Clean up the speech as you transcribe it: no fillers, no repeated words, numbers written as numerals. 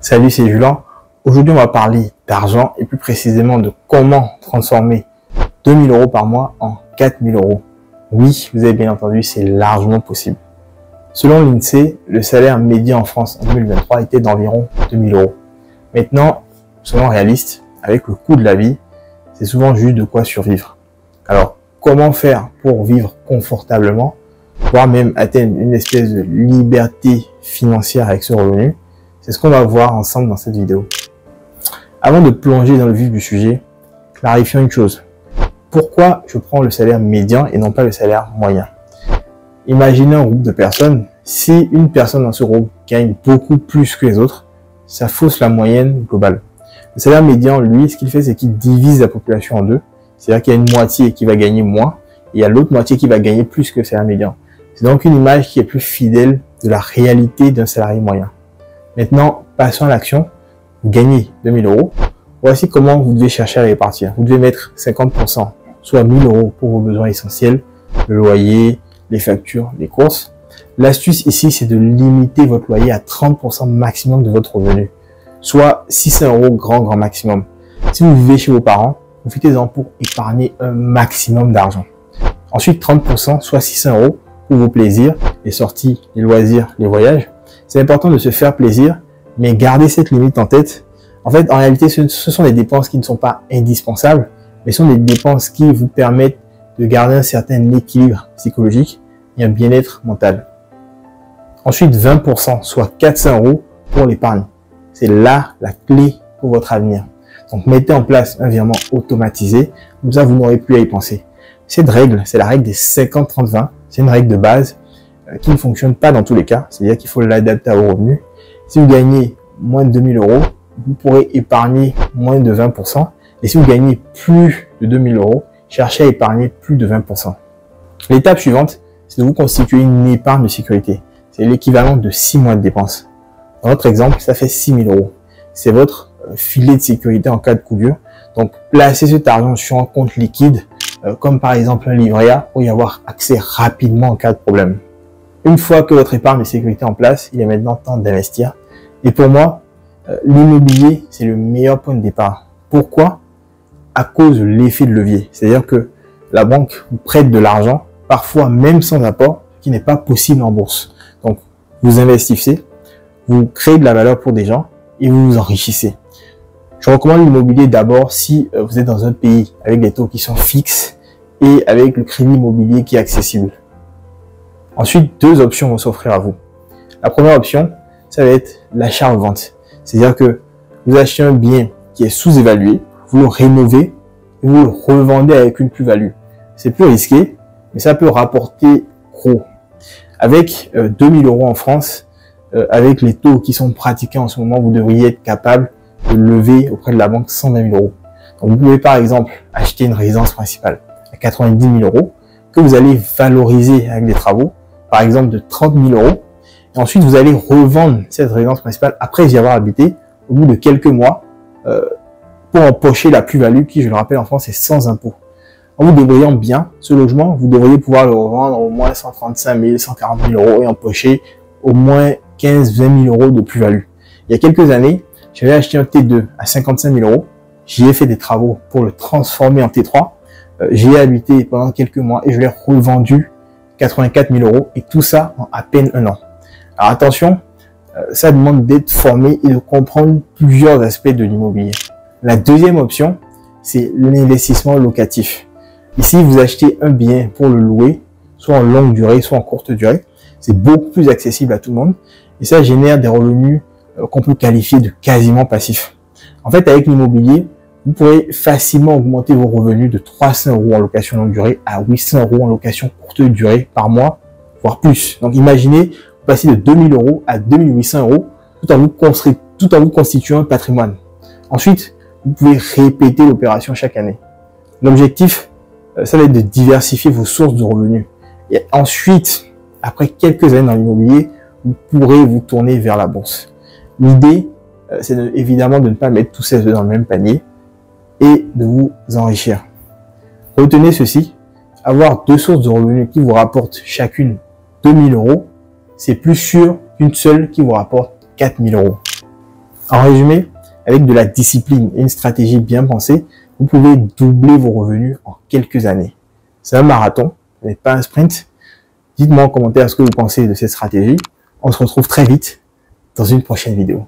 Salut, c'est Julien. Aujourd'hui, on va parler d'argent et plus précisément de comment transformer 2000 € par mois en 4000 €. Oui, vous avez bien entendu, c'est largement possible. Selon l'INSEE, le salaire médian en France en 2023 était d'environ 2000 €. Maintenant, soyons réalistes, avec le coût de la vie, c'est souvent juste de quoi survivre. Alors, comment faire pour vivre confortablement, voire même atteindre une espèce de liberté financière avec ce revenu? C'est ce qu'on va voir ensemble dans cette vidéo. Avant de plonger dans le vif du sujet, clarifions une chose. Pourquoi je prends le salaire médian et non pas le salaire moyen? Imaginez un groupe de personnes. Si une personne dans ce groupe gagne beaucoup plus que les autres, ça fausse la moyenne globale. Le salaire médian, lui, ce qu'il fait, c'est qu'il divise la population en deux. C'est-à-dire qu'il y a une moitié qui va gagner moins et il y a l'autre moitié qui va gagner plus que le salaire médian. C'est donc une image qui est plus fidèle de la réalité d'un salarié moyen. Maintenant, passons à l'action. Vous gagnez 2000 €. Voici comment vous devez chercher à répartir. Vous devez mettre 50%, soit 1000 € pour vos besoins essentiels, le loyer, les factures, les courses. L'astuce ici, c'est de limiter votre loyer à 30% maximum de votre revenu, soit 600 € grand maximum. Si vous vivez chez vos parents, profitez-en pour épargner un maximum d'argent. Ensuite, 30%, soit 600 € pour vos plaisirs, les sorties, les loisirs, les voyages. C'est important de se faire plaisir, mais gardez cette limite en tête. En fait, en réalité, ce sont des dépenses qui ne sont pas indispensables, mais ce sont des dépenses qui vous permettent de garder un certain équilibre psychologique et un bien-être mental. Ensuite, 20%, soit 400 € pour l'épargne. C'est là la clé pour votre avenir. Donc, mettez en place un virement automatisé, comme ça, vous n'aurez plus à y penser. Cette règle, c'est la règle des 50-30-20. C'est une règle de base qui ne fonctionne pas dans tous les cas. C'est-à-dire qu'il faut l'adapter à vos revenus. Si vous gagnez moins de 2000 €, vous pourrez épargner moins de 20%. Et si vous gagnez plus de 2000 €, cherchez à épargner plus de 20%. L'étape suivante, c'est de vous constituer une épargne de sécurité. C'est l'équivalent de 6 mois de dépenses. Dans notre exemple, ça fait 6000 €. C'est votre filet de sécurité en cas de coup dur. Donc, placez cet argent sur un compte liquide, comme par exemple un livret A, pour y avoir accès rapidement en cas de problème. Une fois que votre épargne de sécurité est en place, il est maintenant temps d'investir. Et pour moi, l'immobilier, c'est le meilleur point de départ. Pourquoi? À cause de l'effet de levier. C'est-à-dire que la banque vous prête de l'argent, parfois même sans apport, qui n'est pas possible en bourse. Donc, vous investissez, vous créez de la valeur pour des gens et vous vous enrichissez. Je recommande l'immobilier d'abord si vous êtes dans un pays avec des taux qui sont fixes et avec le crédit immobilier qui est accessible. Ensuite, deux options vont s'offrir à vous. La première option, ça va être l'achat-revente. C'est-à-dire que vous achetez un bien qui est sous-évalué, vous le rénovez et vous le revendez avec une plus-value. C'est plus risqué, mais ça peut rapporter gros. Avec 2000 € en France, avec les taux qui sont pratiqués en ce moment, vous devriez être capable de lever auprès de la banque 120 000 €. Donc vous pouvez par exemple acheter une résidence principale à 90 000 € que vous allez valoriser avec des travaux, par exemple de 30 000 €. Et ensuite, vous allez revendre cette résidence principale après y avoir habité au bout de quelques mois pour empocher la plus-value qui, je le rappelle, en France est sans impôt. En vous débrouillant bien ce logement, vous devriez pouvoir le revendre au moins 135 000, 140 000 € et empocher au moins 15-20 000 € de plus-value. Il y a quelques années, j'avais acheté un T2 à 55 000 €. J'y ai fait des travaux pour le transformer en T3. J'y ai habité pendant quelques mois et je l'ai revendu 84 000 € et tout ça en à peine un an. Alors attention, ça demande d'être formé et de comprendre plusieurs aspects de l'immobilier. La deuxième option, c'est l'investissement locatif. Ici, vous achetez un bien pour le louer, soit en longue durée, soit en courte durée. C'est beaucoup plus accessible à tout le monde et ça génère des revenus qu'on peut qualifier de quasiment passifs. En fait, avec l'immobilier, vous pourrez facilement augmenter vos revenus de 300 € en location longue durée à 800 € en location courte durée par mois, voire plus. Donc imaginez, vous passez de 2000 € à 2800 € tout en vous constituant un patrimoine. Ensuite, vous pouvez répéter l'opération chaque année. L'objectif, ça va être de diversifier vos sources de revenus. Et ensuite, après quelques années dans l'immobilier, vous pourrez vous tourner vers la bourse. L'idée, c'est évidemment de ne pas mettre tous ces œufs dans le même panier et de vous enrichir. Retenez ceci, avoir deux sources de revenus qui vous rapportent chacune 2000 €, c'est plus sûr qu'une seule qui vous rapporte 4000 €. En résumé, avec de la discipline et une stratégie bien pensée, vous pouvez doubler vos revenus en quelques années. C'est un marathon, mais pas un sprint. Dites-moi en commentaire ce que vous pensez de cette stratégie. On se retrouve très vite dans une prochaine vidéo.